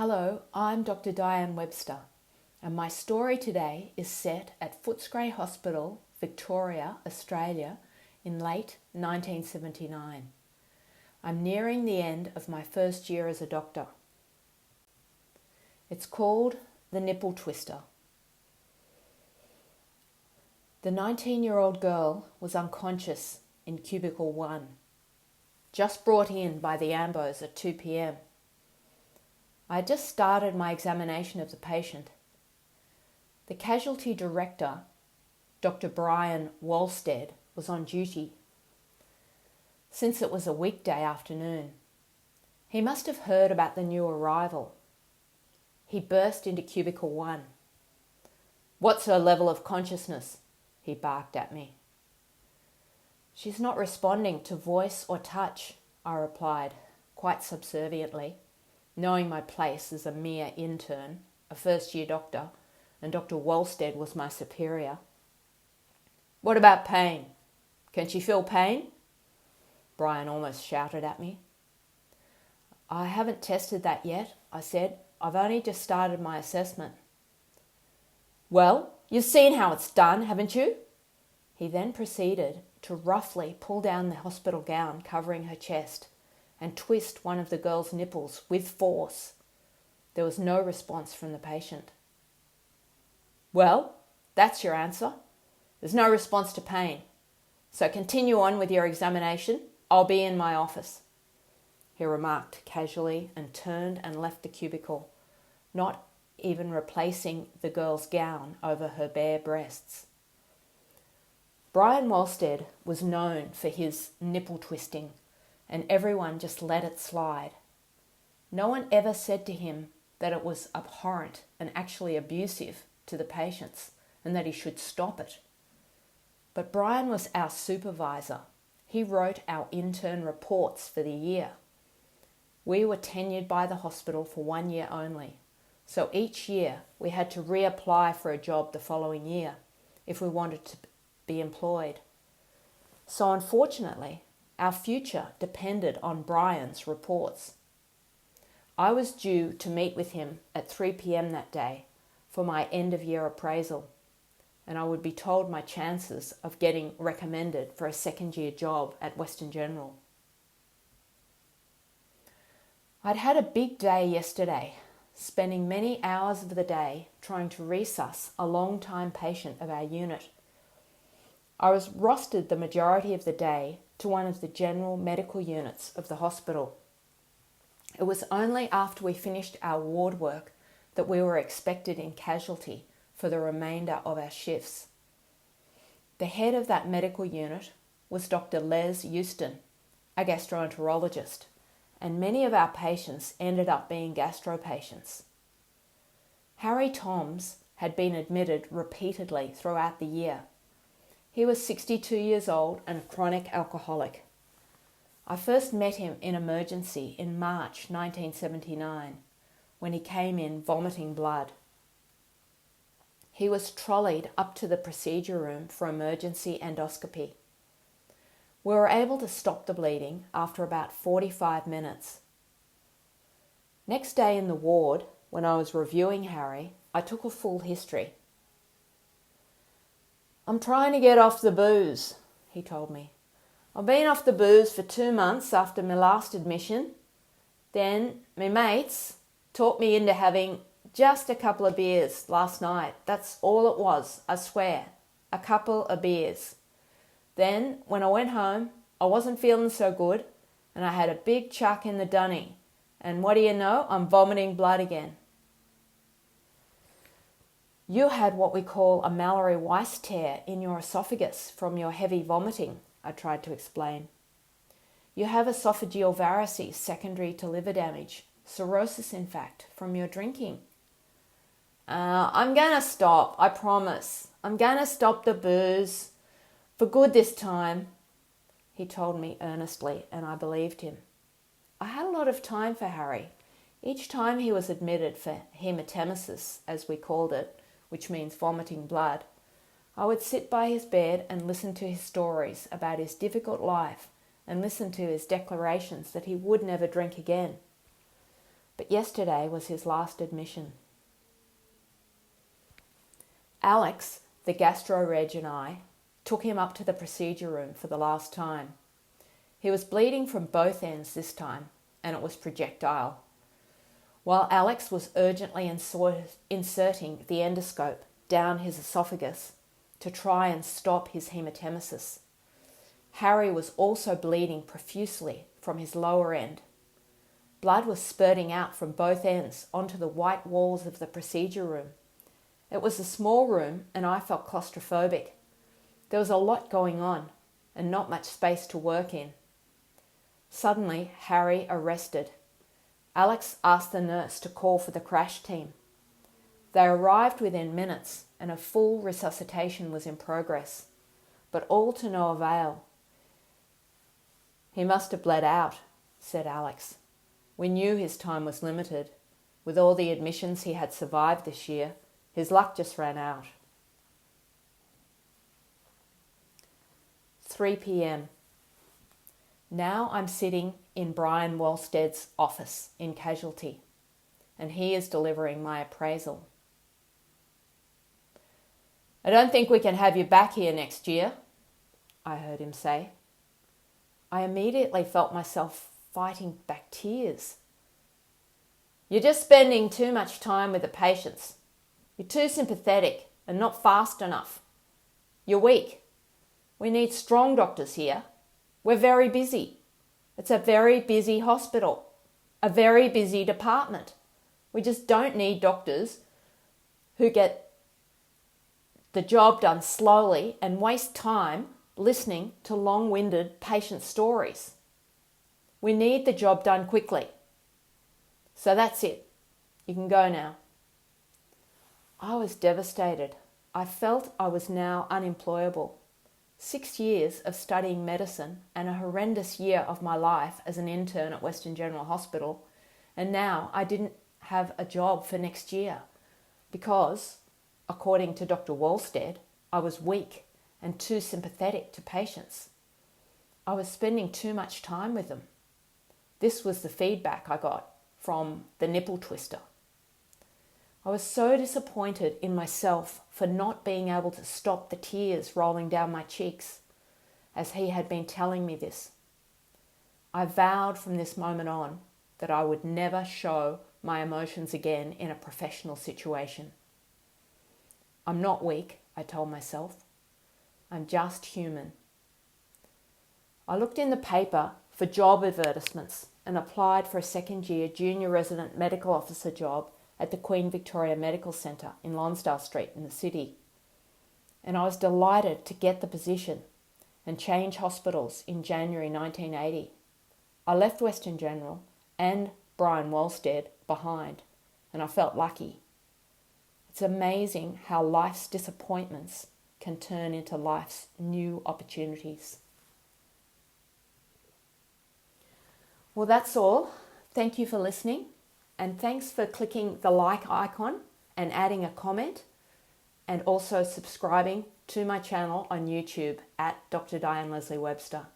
Hello, I'm Dr. Diane Webster, and my story today is set at Footscray Hospital, Victoria, Australia, in late 1979. I'm nearing the end of my first year as a doctor. It's called the nipple twister. The 19-year-old girl was unconscious in cubicle 1, just brought in by the ambos at 2 p.m. I had just started my examination of the patient. The casualty director, Dr. Brian Walstead, was on duty. Since it was a weekday afternoon, he must have heard about the new arrival. He burst into cubicle 1. "What's her level of consciousness?" he barked at me. "She's not responding to voice or touch," I replied, quite subserviently, knowing my place as a mere intern, a first-year doctor, and Dr. Walstead was my superior. "What about pain? Can she feel pain?" Brian almost shouted at me. "I haven't tested that yet," I said. "I've only just started my assessment." "Well, you've seen how it's done, haven't you?" He then proceeded to roughly pull down the hospital gown covering her chest and twist one of the girl's nipples with force. There was no response from the patient. "Well, that's your answer. There's no response to pain. So continue on with your examination. I'll be in my office," he remarked casually and turned and left the cubicle, not even replacing the girl's gown over her bare breasts. Brian Walstead was known for his nipple twisting, and everyone just let it slide. No one ever said to him that it was abhorrent and actually abusive to the patients and that he should stop it. But Brian was our supervisor. He wrote our intern reports for the year. We were tenured by the hospital for 1 year only, so each year we had to reapply for a job the following year if we wanted to be employed. So unfortunately, our future depended on Brian's reports. I was due to meet with him at 3 p.m. that day for my end-of-year appraisal, and I would be told my chances of getting recommended for a second-year job at Western General. I'd had a big day yesterday, spending many hours of the day trying to resus a long-time patient of our unit. I was rostered the majority of the day to one of the general medical units of the hospital. It was only after we finished our ward work that we were expected in casualty for the remainder of our shifts. The head of that medical unit was Dr. Les Houston, a gastroenterologist, and many of our patients ended up being gastro patients. Harry Toms had been admitted repeatedly throughout the year. He was 62 years old and a chronic alcoholic. I first met him in emergency in March 1979 when he came in vomiting blood. He was trolleyed up to the procedure room for emergency endoscopy. We were able to stop the bleeding after about 45 minutes. Next day in the ward, when I was reviewing Harry, I took a full history. "I'm trying to get off the booze," he told me. "I've been off the booze for 2 months after my last admission. Then my mates talked me into having just a couple of beers last night. That's all it was, I swear. A couple of beers. Then, when I went home, I wasn't feeling so good, and I had a big chuck in the dunny. And what do you know? I'm vomiting blood again." "You had what we call a Mallory-Weiss tear in your esophagus from your heavy vomiting," I tried to explain. "You have esophageal varices secondary to liver damage, cirrhosis in fact, from your drinking." I'm going to stop, I promise. I'm going to stop the booze. For good this time," he told me earnestly, and I believed him. I had a lot of time for Harry. Each time he was admitted for hematemesis, as we called it, which means vomiting blood, I would sit by his bed and listen to his stories about his difficult life and listen to his declarations that he would never drink again. but yesterday was his last admission. Alex, the Gastro reg, and I took him up to the procedure room for the last time. He was bleeding from both ends this time, and it was projectile. While Alex was urgently inserting the endoscope down his esophagus to try and stop his hematemesis, Harry was also bleeding profusely from his lower end. Blood was spurting out from both ends onto the white walls of the procedure room. It was a small room and I felt claustrophobic. There was a lot going on and not much space to work in. Suddenly, Harry arrested. Alex asked the nurse to call for the crash team. They arrived within minutes and a full resuscitation was in progress, but all to no avail. "He must have bled out," said Alex. "We knew his time was limited. With all the admissions he had survived this year, his luck just ran out." 3 p.m. Now I'm sitting in Brian Walstead's office in casualty, and he is delivering my appraisal. "I don't think we can have you back here next year," I heard him say. I immediately felt myself fighting back tears. "You're just spending too much time with the patients. You're too sympathetic and not fast enough. You're weak. We need strong doctors here. We're very busy. It's a very busy hospital, a very busy department. We just don't need doctors who get the job done slowly and waste time listening to long-winded patient stories. We need the job done quickly. So that's it. You can go now." I was devastated. I felt I was now unemployable. 6 years of studying medicine and a horrendous year of my life as an intern at Western General Hospital, and now I didn't have a job for next year because, according to Dr. Walstead, I was weak and too sympathetic to patients. I was spending too much time with them. This was the feedback I got from the nipple twister. I was so disappointed in myself for not being able to stop the tears rolling down my cheeks as he had been telling me this. I vowed from this moment on that I would never show my emotions again in a professional situation. "I'm not weak," I told myself. "I'm just human." I looked in the paper for job advertisements and applied for a second-year junior resident medical officer job at the Queen Victoria Medical Centre in Lonsdale Street in the city. And I was delighted to get the position and change hospitals in January 1980. I left Western General and Brian Walstead behind, and I felt lucky. It's amazing how life's disappointments can turn into life's new opportunities. Well, that's all. Thank you for listening, and thanks for clicking the like icon and adding a comment, and also subscribing to my channel on YouTube at Dr. Diane Leslie Webster.